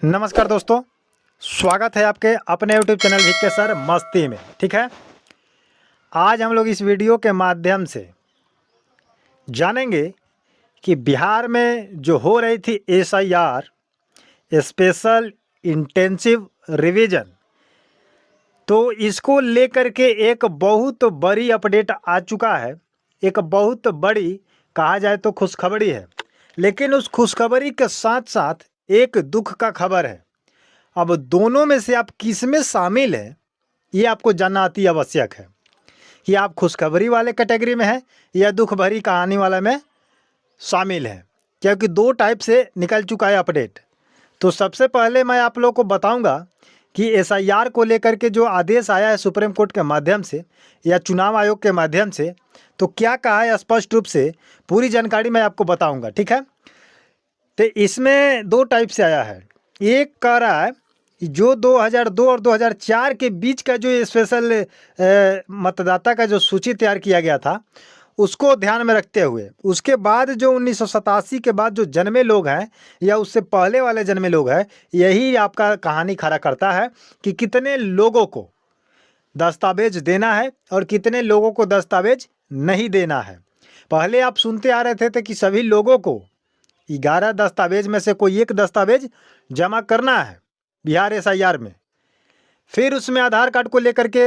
नमस्कार दोस्तों, स्वागत है आपके अपने यूट्यूब चैनल वीके सर मस्ती में। ठीक है, आज हम लोग इस वीडियो के माध्यम से जानेंगे कि बिहार में जो हो रही थी एसआईआर स्पेशल इंटेंसिव रिवीजन, तो इसको लेकर के एक बहुत बड़ी अपडेट आ चुका है। एक बहुत बड़ी कहा जाए तो खुशखबरी है, लेकिन उस खुशखबरी के साथ साथ एक दुख का खबर है। अब दोनों में से आप किस में शामिल हैं, ये आपको जानना अति आवश्यक है कि आप खुशखबरी वाले कैटेगरी में हैं या दुख भरी कहानी वाला में शामिल हैं, क्योंकि दो टाइप से निकल चुका है अपडेट। तो सबसे पहले मैं आप लोग को बताऊंगा कि एसआईआर को लेकर के जो आदेश आया है सुप्रीम कोर्ट के माध्यम से या चुनाव आयोग के माध्यम से, तो क्या कहा है स्पष्ट रूप से पूरी जानकारी मैं आपको बताऊंगा। ठीक है, तो इसमें दो टाइप से आया है। एक कह रहा है कि जो 2002 और 2004 के बीच का जो स्पेशल मतदाता का जो सूची तैयार किया गया था, उसको ध्यान में रखते हुए उसके बाद जो 1987 के बाद जो जन्मे लोग हैं या उससे पहले वाले जन्मे लोग हैं, यही आपका कहानी खड़ा करता है कि कितने लोगों को दस्तावेज देना है और कितने लोगों को दस्तावेज नहीं देना है। पहले आप सुनते आ रहे थे कि सभी लोगों को 11 दस्तावेज में से कोई एक दस्तावेज जमा करना है बिहार एसआईआर में। फिर उसमें आधार कार्ड को लेकर के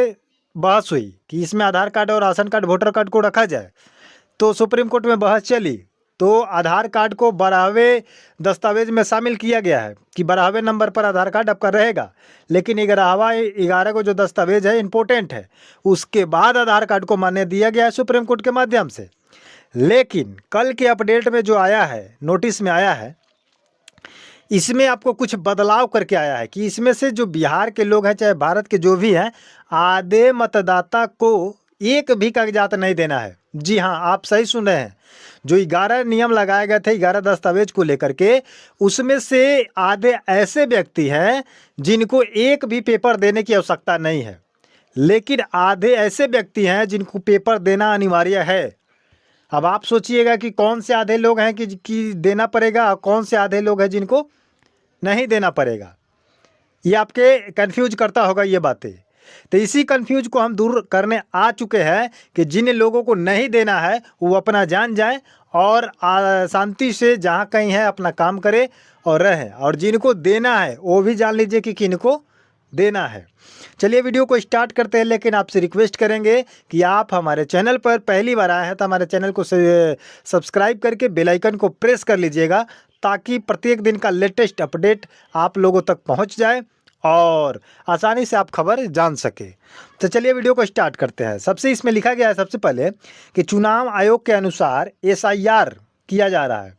बहस हुई कि इसमें आधार कार्ड और राशन कार्ड वोटर कार्ड को रखा जाए, तो सुप्रीम कोर्ट में बहस चली। तो आधार कार्ड को 12वें दस्तावेज में शामिल किया गया है कि 12वें नंबर पर आधार कार्ड आपका रहेगा, लेकिन 11 को जो दस्तावेज है इम्पोर्टेंट है, उसके बाद आधार कार्ड को मान्य दिया गया है सुप्रीम कोर्ट के माध्यम से। लेकिन कल के अपडेट में जो आया है, नोटिस में आया है, इसमें आपको कुछ बदलाव करके आया है कि इसमें से जो बिहार के लोग हैं चाहे भारत के जो भी हैं, आधे मतदाता को एक भी कागजात नहीं देना है। जी हाँ, आप सही सुन रहे हैं। जो 11 नियम लगाए गए थे 11 दस्तावेज को लेकर के, उसमें से आधे ऐसे व्यक्ति हैं जिनको एक भी पेपर देने की आवश्यकता नहीं है, लेकिन आधे ऐसे व्यक्ति हैं जिनको पेपर देना अनिवार्य है। अब आप सोचिएगा कि कौन से आधे लोग हैं कि देना पड़ेगा और कौन से आधे लोग हैं जिनको नहीं देना पड़ेगा। ये आपके कंफ्यूज करता होगा ये बातें। तो इसी कंफ्यूज को हम दूर करने आ चुके हैं कि जिन लोगों को नहीं देना है वो अपना जान जाए और शांति से जहाँ कहीं है अपना काम करे और रहें, और जिनको देना है वो भी जान लीजिए कि किनको देना है। चलिए वीडियो को स्टार्ट करते हैं, लेकिन आपसे रिक्वेस्ट करेंगे कि आप हमारे चैनल पर पहली बार आए हैं तो हमारे चैनल को सब्सक्राइब करके बेल आइकन को प्रेस कर लीजिएगा, ताकि प्रत्येक दिन का लेटेस्ट अपडेट आप लोगों तक पहुंच जाए और आसानी से आप खबर जान सके। तो चलिए वीडियो को स्टार्ट करते हैं। सबसे इसमें लिखा गया है सबसे पहले कि चुनाव आयोग के अनुसार एसआईआर किया जा रहा है।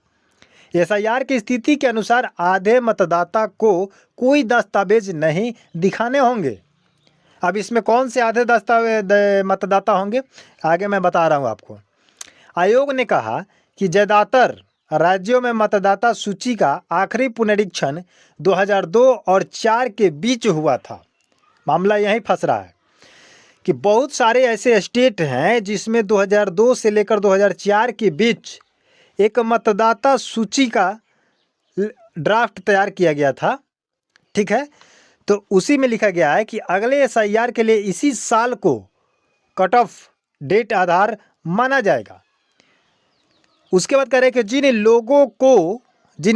एसआईआर की स्थिति के अनुसार आधे मतदाता को कोई दस्तावेज नहीं दिखाने होंगे। अब इसमें कौन से आधे मतदाता होंगे, आगे मैं बता रहा हूँ आपको। आयोग ने कहा कि ज़्यादातर राज्यों में मतदाता सूची का आखिरी पुनरीक्षण 2002 और 4 के बीच हुआ था। मामला यहीं फंस रहा है कि बहुत सारे ऐसे स्टेट हैं जिसमें 2002 से लेकर 2004 के बीच एक मतदाता सूची का ड्राफ्ट तैयार किया गया था। ठीक है, तो उसी में लिखा गया है कि अगले एसआईआर के लिए इसी साल को कट ऑफ डेट आधार माना जाएगा। उसके बाद कह रहे कि जिन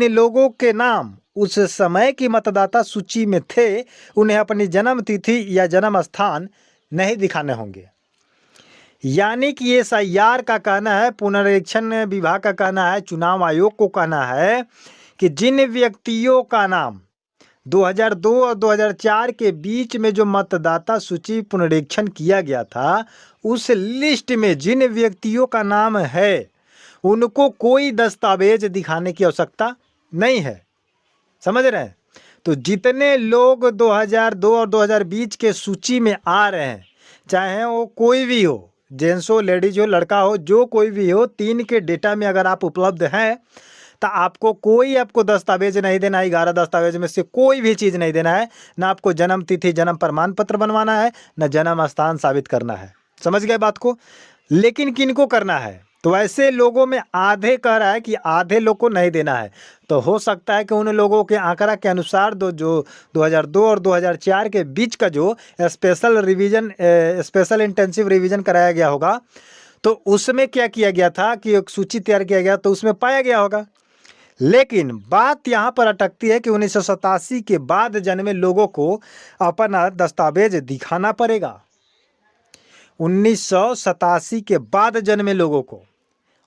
लोगों के नाम उस समय की मतदाता सूची में थे, उन्हें अपनी जन्म तिथि या जन्म स्थान नहीं दिखाने होंगे। यानी कि एसआईआर का कहना है, पुनरीक्षण विभाग का कहना है, चुनाव आयोग को कहना है कि जिन व्यक्तियों का नाम 2002 और 2004 के बीच में जो मतदाता सूची पुनरीक्षण किया गया था, उस लिस्ट में जिन व्यक्तियों का नाम है उनको कोई दस्तावेज दिखाने की आवश्यकता नहीं है। समझ रहे हैं? तो जितने लोग 2002 और 2020 के सूची में आ रहे हैं, चाहे वो कोई भी हो, जेंट्स हो, लेडीज हो, लड़का हो, जो कोई भी हो, 3 के डेटा में अगर आप उपलब्ध हैं तो आपको दस्तावेज नहीं देना है। 11 दस्तावेज में से कोई भी चीज़ नहीं देना है। ना आपको जन्म तिथि, जन्म प्रमाण पत्र बनवाना है, ना जन्म स्थान साबित करना है। समझ गए बात को? लेकिन किनको करना है? तो ऐसे लोगों में आधे कह रहा है कि आधे लोग को नहीं देना है। तो हो सकता है कि उन लोगों के आंकड़ा के अनुसार जो 2002 और 2004 के बीच का जो स्पेशल इंटेंसिव रिवीजन कराया गया होगा, तो उसमें क्या किया गया था कि एक सूची तैयार किया गया, तो उसमें पाया गया होगा। लेकिन बात यहाँ पर अटकती है कि 1987 के बाद जन्मे लोगों को अपना दस्तावेज दिखाना पड़ेगा। 1987 के बाद जन्मे लोगों को,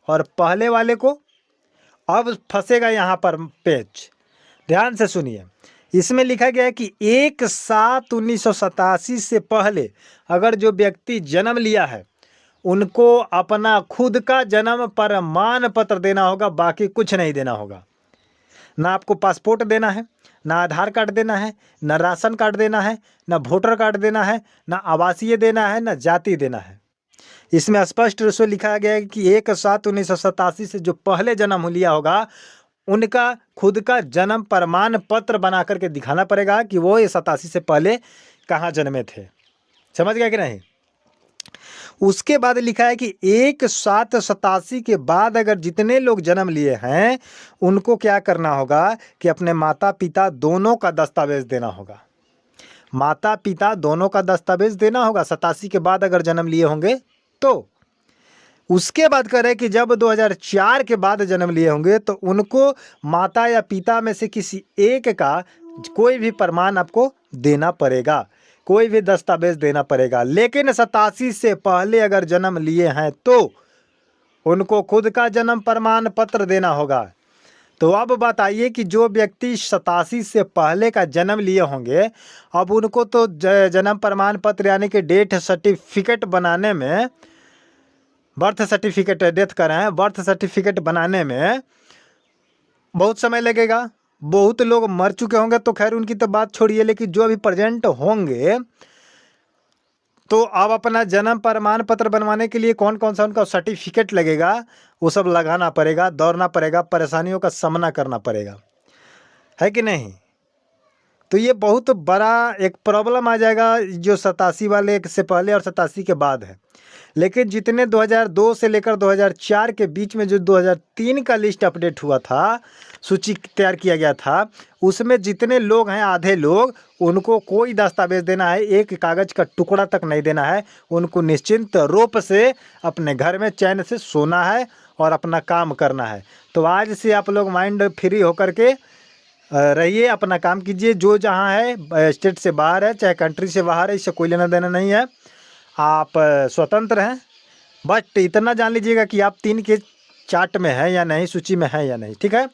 और पहले वाले को, अब फंसेगा यहाँ पर पेच। ध्यान से सुनिए, इसमें लिखा गया है कि 1/7/1987 से पहले अगर जो व्यक्ति जन्म लिया है उनको अपना खुद का जन्म प्रमाण पत्र देना होगा, बाकी कुछ नहीं देना होगा। ना आपको पासपोर्ट देना है, ना आधार कार्ड देना है, ना राशन कार्ड देना है, ना वोटर कार्ड देना है, ना आवासीय देना है, ना जाति देना है। इसमें स्पष्ट रूप से लिखा गया है कि 1/7/1987 से जो पहले जन्म लिया होगा उनका खुद का जन्म प्रमाण पत्र बना करके दिखाना पड़ेगा कि वो 87 से पहले कहाँ जन्मे थे। समझ गया कि नहीं? उसके बाद लिखा है कि 1/7/87 के बाद अगर जितने लोग जन्म लिए हैं उनको क्या करना होगा कि अपने माता पिता दोनों का दस्तावेज देना होगा। माता पिता दोनों का दस्तावेज देना होगा 87 के बाद अगर जन्म लिए होंगे तो। उसके बाद कह रहे हैं कि जब 2004 के बाद जन्म लिए होंगे तो उनको माता या पिता में से किसी एक का कोई भी प्रमाण आपको देना पड़ेगा, कोई भी दस्तावेज देना पड़ेगा। लेकिन 87 से पहले अगर जन्म लिए हैं तो उनको खुद का जन्म प्रमाण पत्र देना होगा। तो अब बताइए कि जो व्यक्ति 87 से पहले का जन्म लिए होंगे, अब उनको तो जन्म प्रमाण पत्र यानी कि डेथ सर्टिफिकेट बनाने में, बर्थ सर्टिफिकेट, डेथ कर रहे हैं, बर्थ सर्टिफिकेट बनाने में बहुत समय लगेगा। बहुत लोग मर चुके होंगे तो खैर उनकी तो बात छोड़िए, लेकिन जो अभी प्रेजेंट होंगे तो अब अपना जन्म प्रमाण पत्र बनवाने के लिए कौन कौन सा उनका सर्टिफिकेट लगेगा वो सब लगाना पड़ेगा, दौड़ना पड़ेगा, परेशानियों का सामना करना पड़ेगा, है कि नहीं? तो ये बहुत बड़ा एक प्रॉब्लम आ जाएगा जो 87 वाले से पहले और 87 के बाद है। लेकिन जितने 2002 से लेकर 2004 के बीच में जो 2003 का लिस्ट अपडेट हुआ था, सूची तैयार किया गया था, उसमें जितने लोग हैं आधे लोग, उनको कोई दस्तावेज देना है, एक कागज़ का टुकड़ा तक नहीं देना है। उनको निश्चिंत रूप से अपने घर में चैन से सोना है और अपना काम करना है। तो आज से आप लोग माइंड फ्री होकर के रहिए, अपना काम कीजिए। जो जहाँ है, स्टेट से बाहर है चाहे कंट्री से बाहर है, इससे कोई लेना देना नहीं है, आप स्वतंत्र हैं। बट इतना जान लीजिएगा कि आप 3 के चार्ट में है या नहीं, सूची में है या नहीं, ठीक है?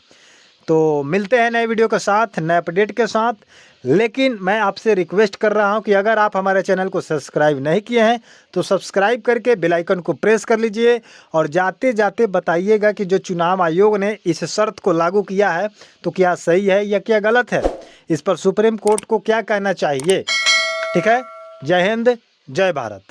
तो मिलते हैं नए वीडियो के साथ, नए अपडेट के साथ। लेकिन मैं आपसे रिक्वेस्ट कर रहा हूं कि अगर आप हमारे चैनल को सब्सक्राइब नहीं किए हैं तो सब्सक्राइब करके बेल आइकन को प्रेस कर लीजिए। और जाते जाते बताइएगा कि जो चुनाव आयोग ने इस शर्त को लागू किया है तो क्या सही है या क्या गलत है, इस पर सुप्रीम कोर्ट को क्या कहना चाहिए। ठीक है? जय हिंद, जय भारत।